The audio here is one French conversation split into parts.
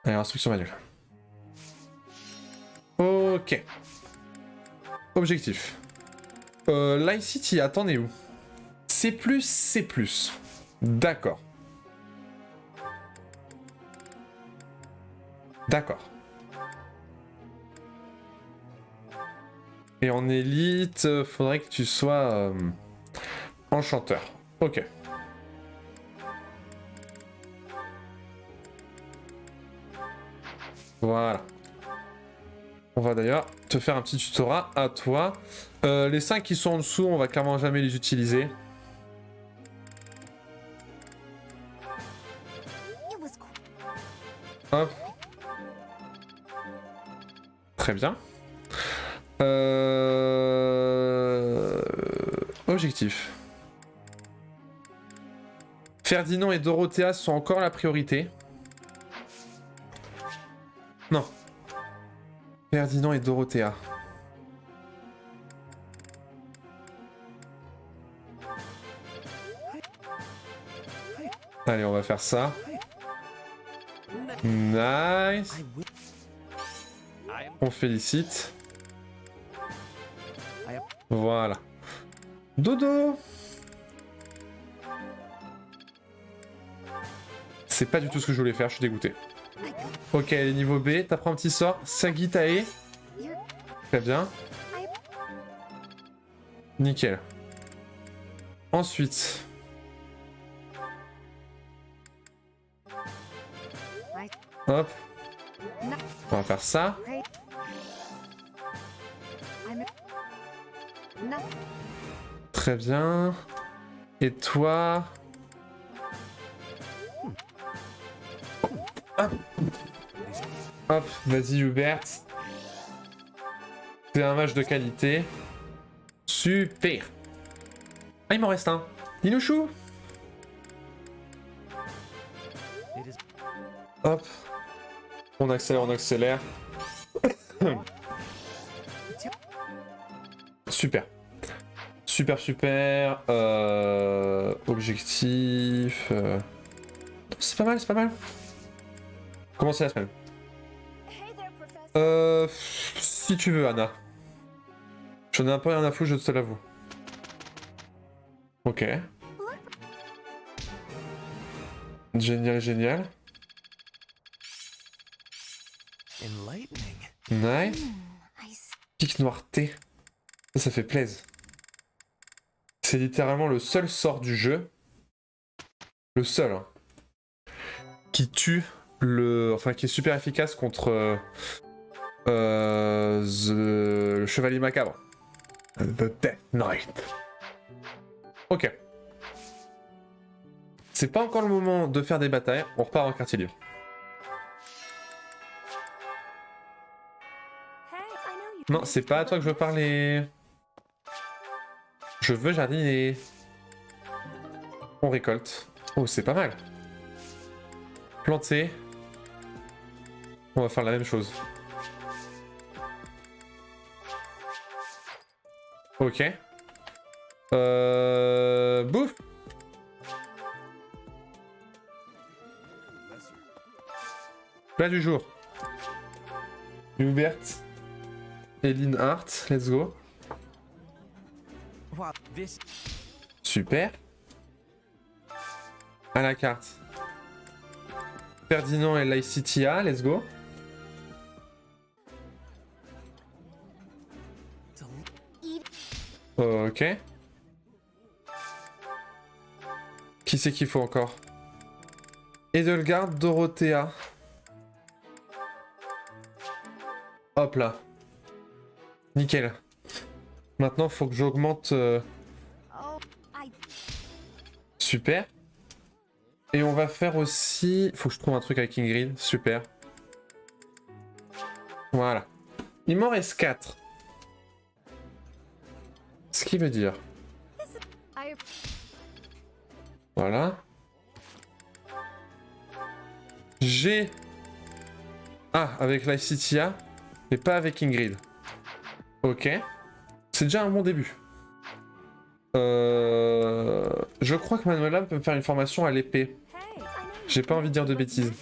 Allez, instruction manuelle. Ok. Objectif. L'ICT, attendez où? C+, C+. D'accord. D'accord. Et en élite, faudrait que tu sois enchanteur. Ok. Voilà. On va d'ailleurs te faire un petit tutorat à toi. Les 5 qui sont en dessous, on va clairement jamais les utiliser. Hop. Très bien. Objectif. Ferdinand et Dorothea sont encore la priorité. Non. Ferdinand et Dorothea. Allez, on va faire ça. Nice. On félicite. Voilà. Dodo. C'est pas du tout ce que je voulais faire, je suis dégoûté. Ok, les niveau B, t'apprends un petit sort. Sagitae. Très bien. Nickel. Ensuite. Hop. On va faire ça. Très bien. Et toi... Hop. Hop, vas-y Hubert. C'est un match de qualité. Super. Ah, il m'en reste un. Dinouchou. Hop. On accélère, on accélère. Super. Super, super. Objectif. C'est pas mal, c'est pas mal. Comment c'est la semaine? Si tu veux, Anna. J'en ai un peu rien à foutre, je te l'avoue. Ok. Génial, génial. Nice. Pique noir T. Ça fait plaisir. C'est littéralement le seul sort du jeu. Le seul. Hein, qui tue le... Enfin, qui est super efficace contre... le chevalier macabre. The Death Knight. Ok. C'est pas encore le moment de faire des batailles. On repart en quartier libre. Non, c'est pas à toi que je veux parler. Je veux jardiner. On récolte. Oh, c'est pas mal. Planter. On va faire la même chose. Ok. Bouffe. Plat du jour. Hubert. Eline Hart, let's go. Super. À la carte. Ferdinand et l'ICTA, let's go. Ok. Qui c'est qu'il faut encore? Edelgard, Dorothea. Hop là. Nickel. Maintenant, faut que j'augmente... Super. Et on va faire aussi... Faut que je trouve un truc avec Ingrid. Super. Voilà. Il m'en reste 4. Ce qui veut dire... Voilà. J'ai... Ah, avec l'ICTA, mais pas avec Ingrid. Ok. C'est déjà un bon début. Je crois que Manuela peut me faire une formation à l'épée. J'ai pas envie de dire de bêtises.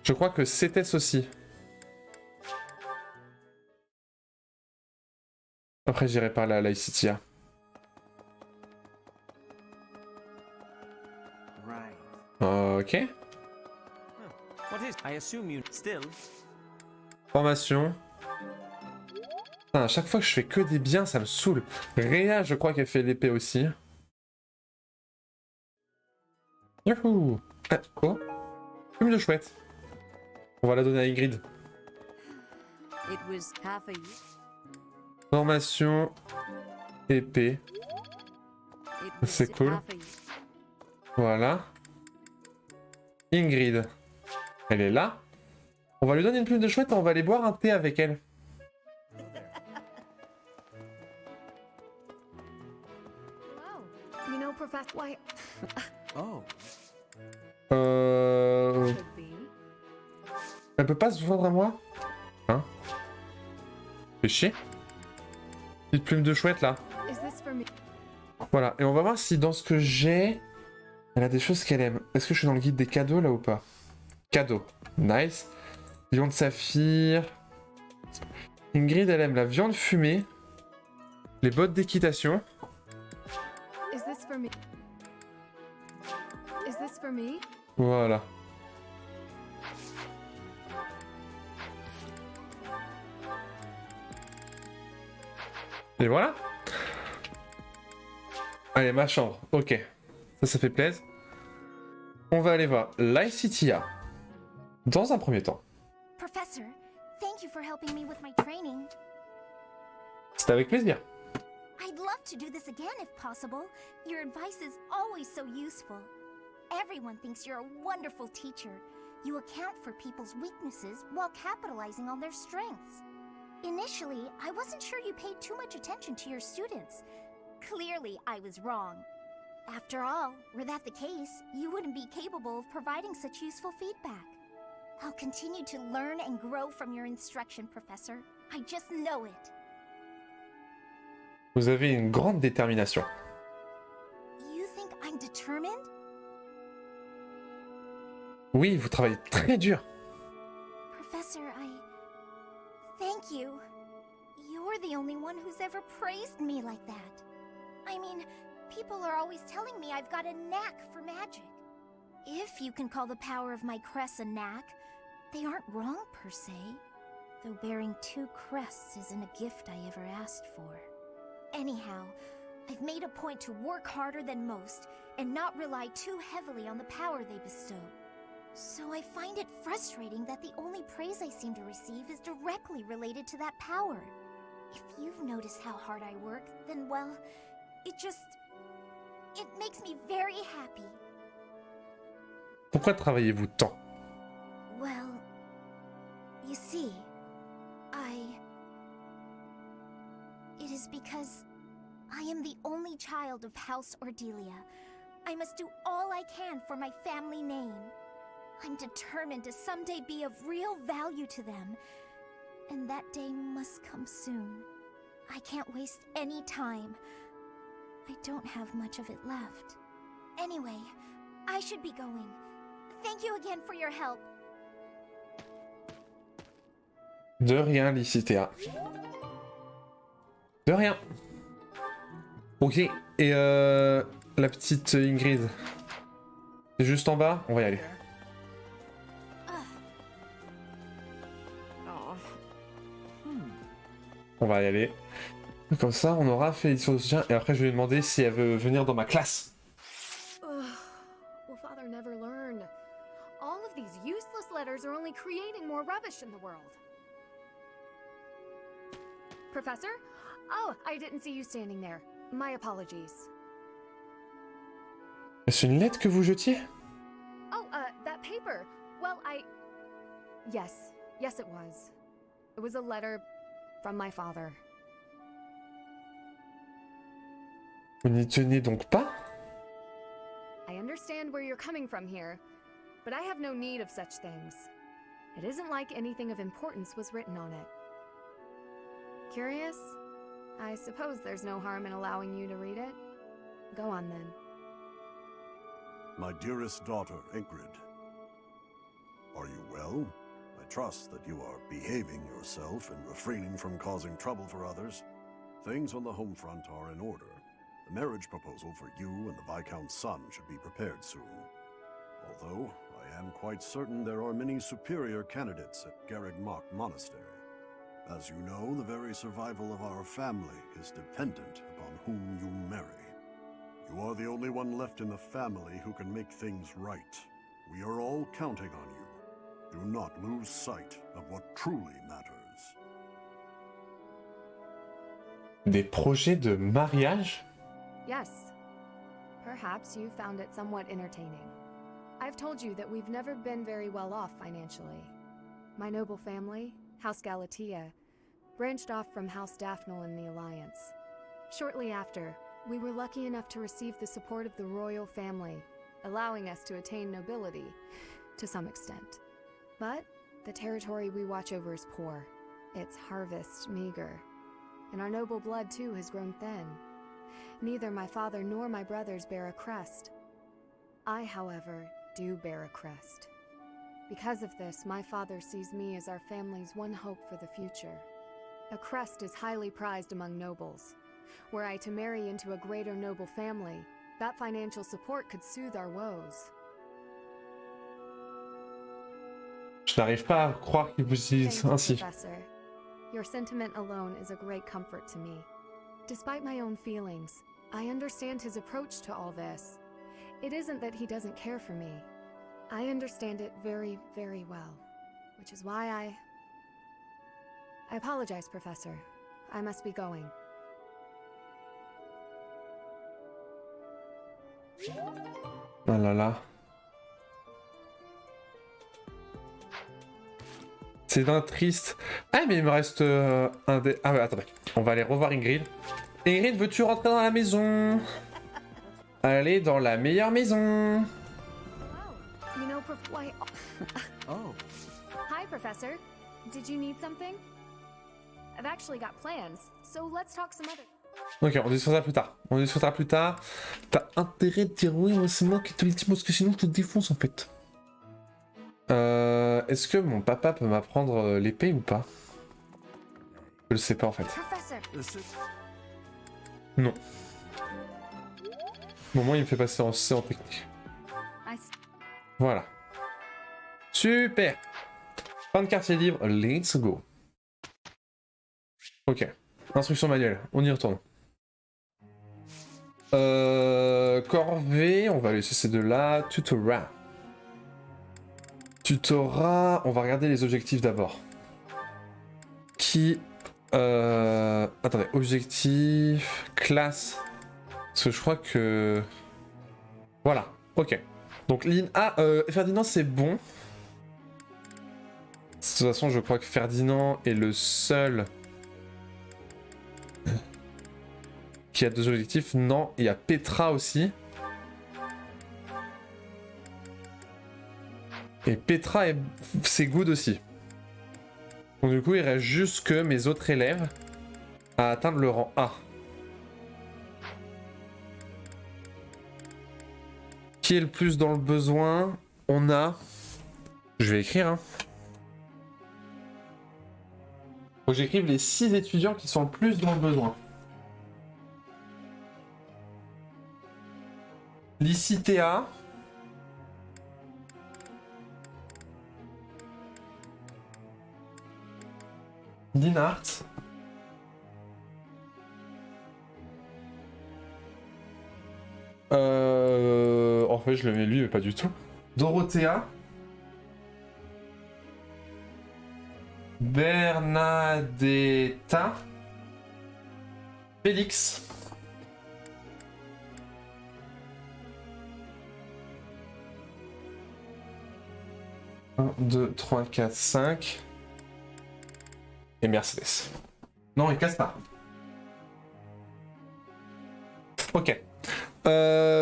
Je crois que c'était ceci. Après, j'irai parler à l'ICT. Ok. Formation. Putain, à chaque fois que je fais que des biens, ça me saoule. Réa, je crois qu'elle fait l'épée aussi. Youhou. Oh. Plume de chouette. On va la donner à Ingrid. Formation. Épée. C'est cool. Voilà. Ingrid. Elle est là. On va lui donner une plume de chouette et on va aller boire un thé avec elle. Elle peut pas se joindre à moi? Hein? Fais chier. Petite plume de chouette là. Voilà, et on va voir si dans ce que j'ai, elle a des choses qu'elle aime. Est-ce que je suis dans le guide des cadeaux là ou pas? Cadeaux. Nice. Lion de saphir. Ingrid, elle aime la viande fumée. Les bottes d'équitation. Voilà. Et voilà. Allez, ma chambre. Ok. Ça fait plaisir. On va aller voir l'ICTA. Dans un premier temps. Professor, thank you for helping me with my training. C'est avec plaisir. I'd love to do this again if possible. Your advice is always so useful. Everyone thinks you're a wonderful teacher. You account for people's weaknesses while capitalizing on their strengths. Initially, I wasn't sure you paid too much attention to your students. Clearly, I was wrong. After all, were that the case, you wouldn't be capable of providing such useful feedback. I'll continue to learn and grow from your instruction, Professor. I just know it. Vous avez une grande détermination. You think I'm determined? Oui, vous travaillez très dur. Professor, thank you. You're the only one who's ever praised me like that. I mean, people are always telling me I've got a knack for magic. If you can call the power of my crest a knack, they aren't wrong per se. Though bearing 2 crests isn't a gift I ever asked for. Anyhow, I've made a point to work harder than most and not rely too heavily on the power they bestow. So I find it frustrating that the only praise I seem to receive is directly related to that power. If you've noticed how hard I work, then well, it makes me very happy. Pourquoi travaillez-vous tant? Well, you see, it is because I am the only child of House Ordelia. I must do all I can for my family name. I'm determined to someday be of real value to them. And that day must come soon. I can't waste any time. I don't have much of it left. Anyway, I should be going. Thank you again for your help. De rien, l'ICTA. De rien. Ok, et la petite Ingrid. C'est juste en bas, on va y aller. On va y aller. Comme ça, on aura fait l'édition de soutien et après je vais lui demander si elle veut venir dans ma classe. Will Father never learn? All of these useless letters are only creating more rubbish in the world. Professor? Oh, I didn't see you standing there. My apologies. Est-ce une lettre que vous jetiez? Oh, that paper. Well, Yes, it was. It was a letter from my father. Vous n'y tenez donc pas? I understand where you're coming from here, but I have no need of such things. It isn't like anything of importance was written on it. Curious? I suppose there's no harm in allowing you to read it. Go on then. My dearest daughter, Ingrid. Are you well? I trust that you are behaving yourself and refraining from causing trouble for others. Things on the home front are in order. The marriage proposal for you and the Viscount's son should be prepared soon. Although, I am quite certain there are many superior candidates at Garreg Mach Monastery. As you know, the very survival of our family is dependent upon whom you marry. You are the only one left in the family who can make things right. We are all counting on you. Do not lose sight of what truly matters. Des projets de mariage? Yes. Perhaps you found it somewhat entertaining. I've told you that we've never been very well off financially. My noble family, House Galatea, branched off from House Daphne in the Alliance. Shortly after, we were lucky enough to receive the support of the royal family, allowing us to attain nobility, to some extent. But the territory we watch over is poor, its harvest meager, and our noble blood too has grown thin. Neither my father nor my brothers bear a crest. I, however, do bear a crest. Because of this, my father sees me as our family's one hope for the future. A crest is highly prized among nobles. Were I to marry into a greater noble family, that financial support could soothe our woes. Je n'arrive pas à croire qu'il vous dise Thank you, ainsi. Professor. Your sentiment alone is a great comfort to me. Despite my own feelings, I understand his approach to all this. It isn't that he doesn't care for me. I understand it very, very well, which is why I apologize, Professor. I must be going. Oh là là. C'est d'un triste. Ah, mais il me reste un des. Ah, ouais, attendez. On va aller revoir Ingrid. Ingrid, veux-tu rentrer dans la maison? Allez dans la meilleure maison. You know, why... Oh. Hi, Professor. Did you need something? I've actually got plans, so let's talk some other... Ok, on discutera plus tard. On discutera plus tard. T'as intérêt de dire oui, c'est moi qui te le dis, parce que sinon je te défonce en fait. Est-ce que mon papa peut m'apprendre l'épée ou pas? Je le sais pas en fait. Professor. Non. Au moment il me fait passer en C en technique. Voilà. Super. Fin de quartier libre, let's go. Ok. Instruction manuelle, on y retourne. Corvée, on va laisser ces deux-là. Tutorat. Tutorat, on va regarder les objectifs d'abord. Qui... Attendez, objectif... Classe... Parce que je crois que... Voilà, ok. Donc ligne A, Ferdinand c'est bon. De toute façon je crois que Ferdinand est le seul... qui a deux objectifs. Non, il y a Petra aussi. Et Petra, c'est good aussi. Donc du coup, il reste juste que mes autres élèves à atteindre le rang A. Qui est le plus dans le besoin? On a... Je vais écrire, hein. Faut que j'écrive les 6 étudiants qui sont le plus dans le besoin. Lycitea. Dinart. En fait, je le mets lui, mais pas du tout. Dorothea. Bernadetta. Félix. Un, 2, 3, 4, 5. Et Mercedes. Non, il casse pas. Ok.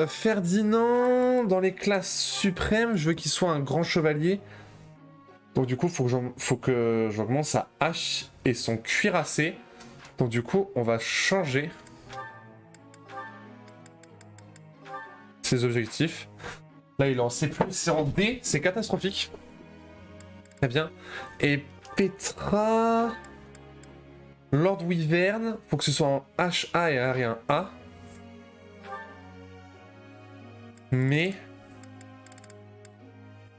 Ferdinand, dans les classes suprêmes, je veux qu'il soit un grand chevalier. Donc du coup, faut que j'augmente sa hache et son cuirassé. Donc du coup, on va changer ses objectifs. Là, il est en C+, c'est en D, c'est catastrophique. Très bien. Et Petra... Lord Wyvern, faut que ce soit en HA et rien A. Mais...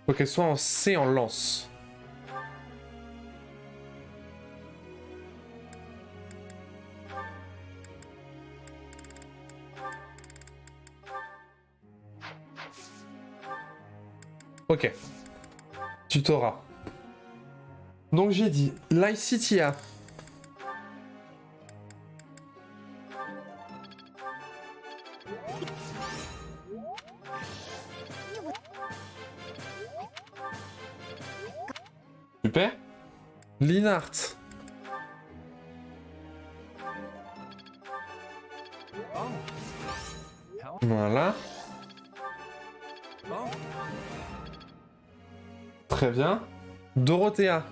faut qu'elle soit en C en lance. Ok. Tutorat. Donc j'ai dit Lycitia. Super. Linhart. Voilà. Très bien. Dorothea.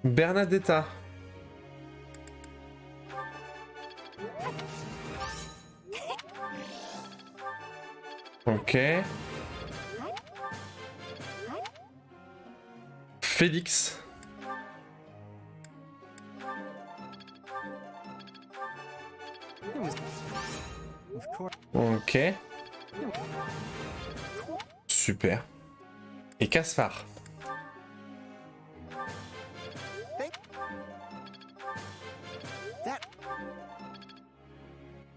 Bernadetta. Ok. Félix. Ok. Super. Et Caspar.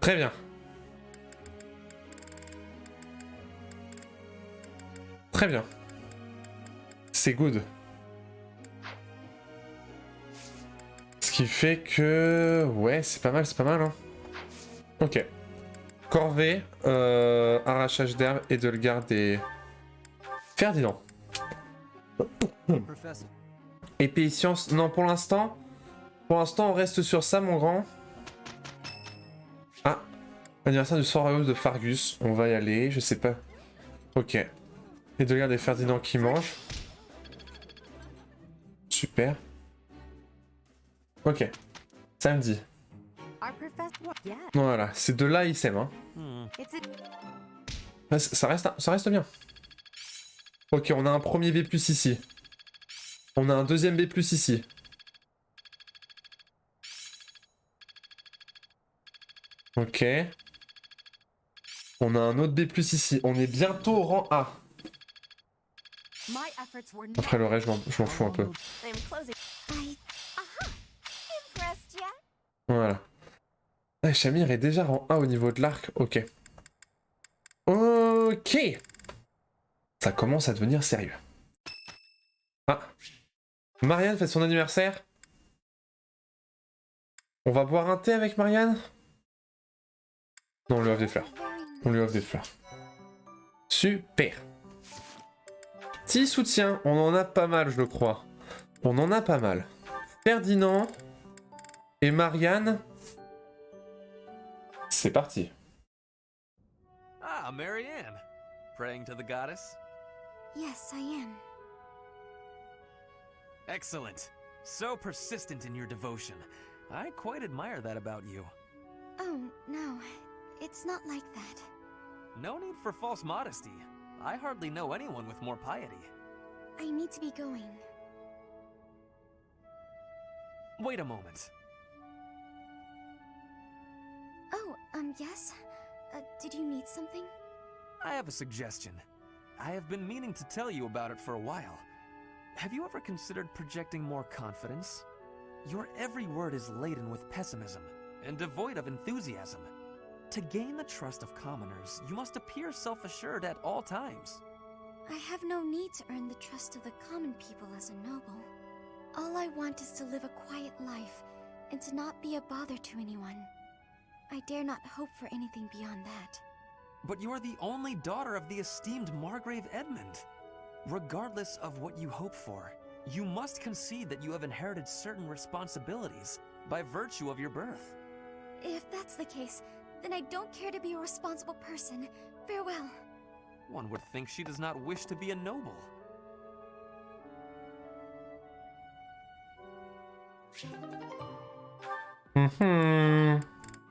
Très bien. Très bien. C'est good. Ce qui fait que... ouais, c'est pas mal, hein. Ok. Corvée, arrachage d'herbe et de le garder. Ferdinand. Épée et science. Non, pour l'instant, on reste sur ça, mon grand. Ah, anniversaire du soir de Fargus. On va y aller, je sais pas. Ok. Et de garder Ferdinand qui mange. Super. Ok. Samedi. Voilà, c'est de là il s'aime, hein. Ça reste bien. Ok, on a un premier B+ ici. On a un deuxième B+ ici. Ok. On a un autre B+ ici. On est bientôt au rang A. Après le reste, je m'en fous un peu. Voilà. Ah, Shamir est déjà rang A au niveau de l'arc. Ok. Ok. Ça commence à devenir sérieux. Ah. Marianne fête son anniversaire. On va boire un thé avec Marianne? Non, on lui offre des fleurs. On lui offre des fleurs. Super. Petit soutien. On en a pas mal, je le crois. On en a pas mal. Ferdinand et Marianne. C'est parti. Ah, Marianne. Praying to the goddess? Yes, I am. Excellent. So persistent in your devotion. I quite admire that about you. Oh, no. It's not like that. No need for false modesty. I hardly know anyone with more piety. I need to be going. Wait a moment. Oh, yes? Did you need something? I have a suggestion. I have been meaning to tell you about it for a while. Have you ever considered projecting more confidence? Your every word is laden with pessimism and devoid of enthusiasm. To gain the trust of commoners, you must appear self-assured at all times. I have no need to earn the trust of the common people as a noble. All I want is to live a quiet life and to not be a bother to anyone. I dare not hope for anything beyond that. But you are the only daughter of the esteemed Margrave Edmund. Regardless of what you hope for, you must concede that you have inherited certain responsibilities by virtue of your birth. If that's the case, then I don't care to be a responsible person. Farewell. One would think she does not wish to be a noble.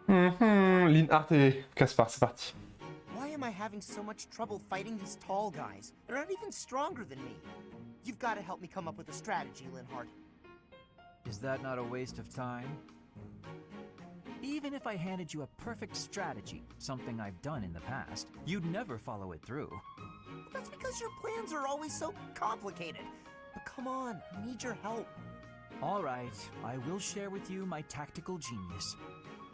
Linhart et Caspar, c'est parti. Why am I having so much trouble fighting these tall guys? They're not even stronger than me. You've got to help me come up with a strategy, Linhart. Is that not a waste of time? Even if I handed you a perfect strategy, something I've done in the past, you'd never follow it through. That's because your plans are always so complicated. But come on, I need your help. All right, I will share with you my tactical genius.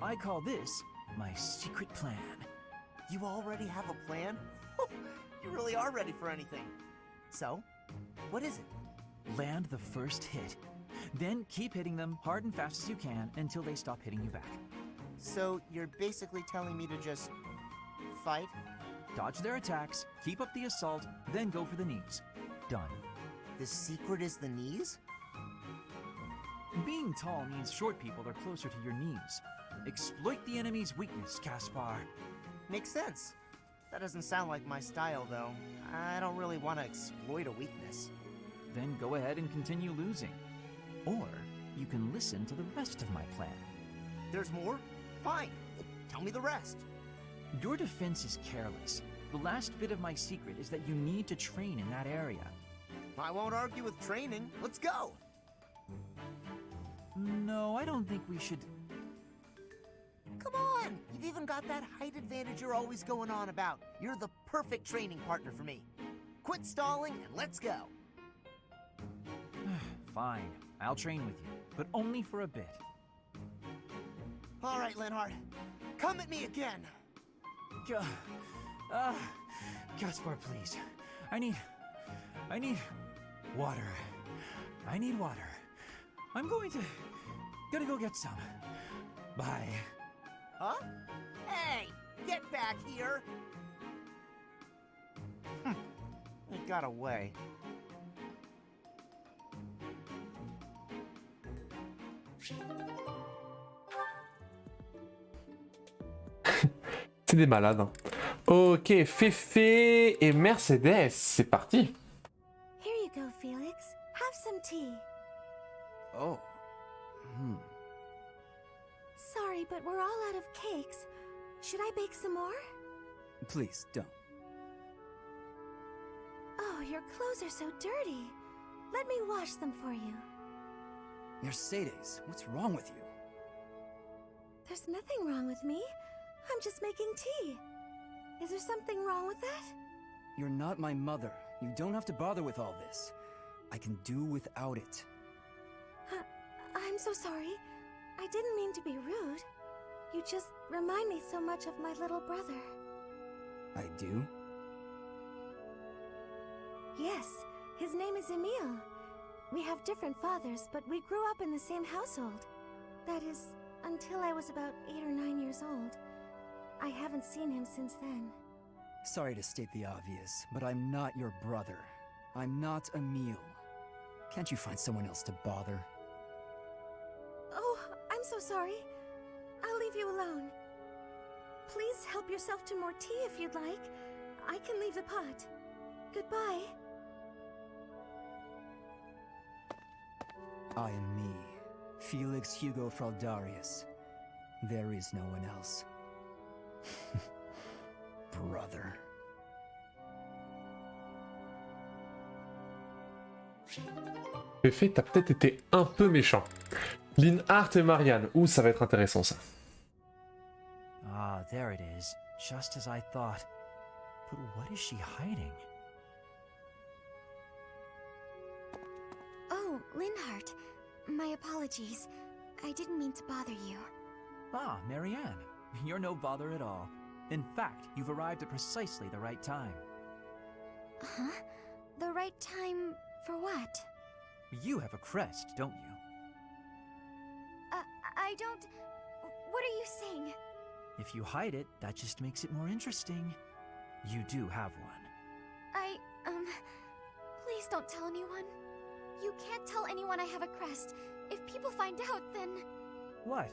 I call this my secret plan. You already have a plan? You really are ready for anything. So, what is it? Land the first hit. Then keep hitting them hard and fast as you can until they stop hitting you back. So, you're basically telling me to just fight? Dodge their attacks, keep up the assault, then go for the knees. Done. The secret is the knees? Being tall means short people are closer to your knees. Exploit the enemy's weakness, Caspar. Makes sense. That doesn't sound like my style, though. I don't really want to exploit a weakness. Then go ahead and continue losing. Or you can listen to the rest of my plan. There's more? Fine. Tell me the rest. Your defense is careless. The last bit of my secret is that you need to train in that area. I won't argue with training. Let's go! No, I don't think we should... Come on! You've even got that height advantage you're always going on about. You're the perfect training partner for me. Quit stalling and let's go. Fine, I'll train with you, but only for a bit. All right, Linhart. Come at me again. Caspar, please. I need water. I need water. I'm gonna go get some. Bye. Huh? Hey, get back here. He got away. C'est des malades. Hein. Ok, Féfé et Mercedes, c'est parti. Here you go, Felix. Have some tea. Oh. Sorry, but we're all out of cakes. Should I bake some more? Please, don't. Oh, your clothes are so dirty. Let me wash them for you. Mercedes, what's wrong with you? There's nothing wrong with me. I'm just making tea. Is there something wrong with that? You're not my mother. You don't have to bother with all this. I can do without it. I'm so sorry. I didn't mean to be rude. You just remind me so much of my little brother. I do? Yes, his name is Emile. We have different fathers, but we grew up in the same household. That is, until I was about 8 or 9 years old. I haven't seen him since then. Sorry to state the obvious, but I'm not your brother. I'm not Emile. Can't you find someone else to bother? Oh, I'm so sorry. I'll leave you alone. Please help yourself to more tea if you'd like. I can leave the pot. Goodbye. I am me, Felix Hugo Fraldarius. There is no one else. Brother. Féfé, t'as peut-être été un peu méchant. Linhart et Marianne. Ouh, ça va être intéressant ça. Ah, there it is. Just as I thought. But what is she hiding? Oh, Linhart. My apologies. I didn't mean to bother you. Ah, Marianne. You're no bother at all. In fact, you've arrived at precisely the right time. Huh? The right time for what? You have a crest, don't you? I don't... What are you saying? If you hide it, that just makes it more interesting. You do have one. Please don't tell anyone. You can't tell anyone I have a crest. If people find out, then... What?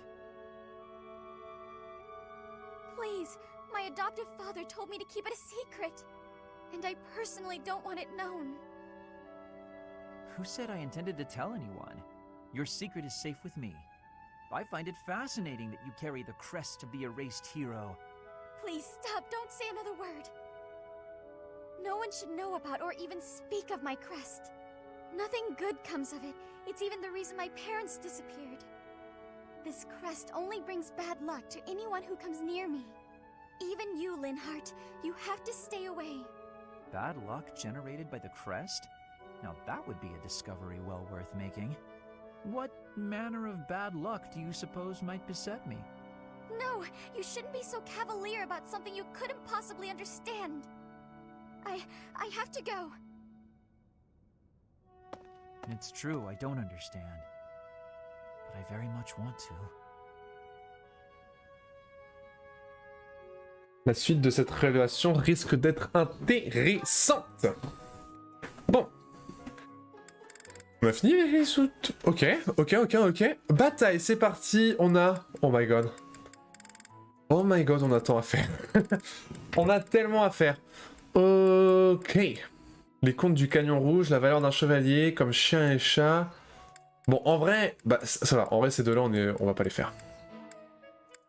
Please, my adoptive father told me to keep it a secret. And I personally don't want it known. Who said I intended to tell anyone? Your secret is safe with me. I find it fascinating that you carry the crest of the erased hero. Please stop, don't say another word. No one should know about or even speak of my crest. Nothing good comes of it. It's even the reason my parents disappeared. This crest only brings bad luck to anyone who comes near me. Even you, Linhart, you have to stay away. Bad luck generated by the crest? Now that would be a discovery well worth making. What manner of bad luck do you suppose might beset me? No, you shouldn't be so cavalier about something you couldn't possibly understand. I have to go. It's true, I don't understand. But I very much want to. La suite de cette révélation risque d'être intéressante. Bon. On a fini les soutes. Ok. Bataille, c'est parti. On a... Oh my god. Oh my god, on a tant à faire. On a tellement à faire. Ok. Les contes du canyon rouge, la valeur d'un chevalier, comme chien et chat. Bon, en vrai, bah ça va. En vrai, ces deux-là, on va pas les faire.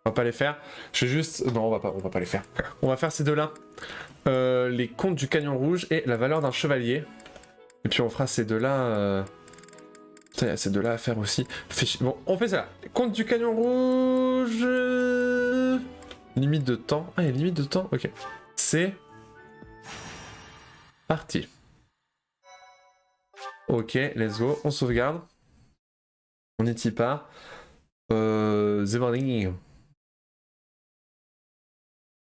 On va pas les faire. Je vais juste... Non, on va pas les faire. On va faire ces deux-là. Les contes du canyon rouge et la valeur d'un chevalier. Et puis on fera ces deux-là... Putain, il y a ces deux-là à faire aussi. Bon, on fait ça. Contes du canyon rouge... Limite de temps. Ah, il y a limite de temps. Ok. C'est... parti. Ok, let's go. On sauvegarde. On n'y tire pas. The morning.